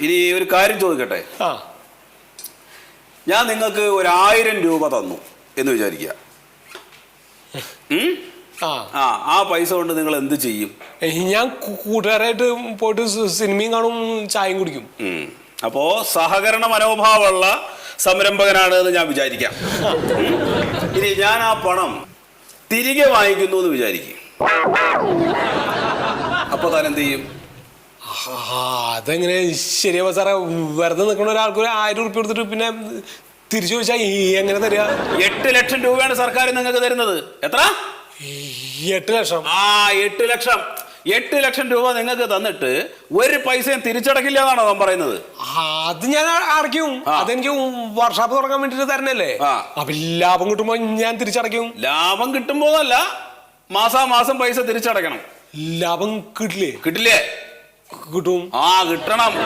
ഇനി ഒരു കാര്യം ചോദിക്കട്ടെ. ഞാൻ നിങ്ങൾക്ക് 1000 രൂപ തന്നു എന്ന് വിചാരിക്കുക. ആ പൈസ കൊണ്ട് നിങ്ങൾ എന്ത് ചെയ്യും? ഞാൻ കൂട്ടുകാരായിട്ട് പോയിട്ട് സിനിമയും കാണും, ചായയും കുടിക്കും. അപ്പോ സഹകരണ മനോഭാവമുള്ള സംരംഭകനാണ് എന്ന് ഞാൻ വിചാരിക്കാം. ഇനി ഞാൻ ആ പണം തിരികെ വാങ്ങിക്കുന്നു എന്ന് വിചാരിക്കും. അപ്പൊ താൻ എന്ത് ചെയ്യും? അതെങ്ങനെ ശരിയാവാ സാറേ? വെറുതെ നിൽക്കുന്ന ഒരാൾക്ക് 1000 ഉറുപ്പിക കൊടുത്തിട്ട് പിന്നെ തിരിച്ചു ചോദിച്ചാൽ എങ്ങനെ തരിക? 8 ലക്ഷം രൂപയാണ് സർക്കാർ നിങ്ങൾക്ക് തരുന്നത്. എത്ര? 8 ലക്ഷം. 8 ലക്ഷം. 8 ലക്ഷം രൂപ നിങ്ങൾക്ക് തന്നിട്ട് ഒരു പൈസയും തിരിച്ചടക്കില്ല എന്നാണോ താൻ പറയുന്നത്? അത് ഞാൻ അടയ്ക്കും. അതെനിക്ക് വർക്ക്ഷോപ്പ് തുടങ്ങാൻ വേണ്ടിട്ട് തരണല്ലേ. അപ്പൊ ലാഭം കിട്ടുമ്പോ ഞാൻ തിരിച്ചടയ്ക്കും. ലാഭം കിട്ടുമ്പോന്നല്ല, മാസാമാസം പൈസ തിരിച്ചടക്കണം. ലാഭം കിട്ടില്ലേ? കിട്ടില്ലേ? കിട്ടും. കിട്ടണം.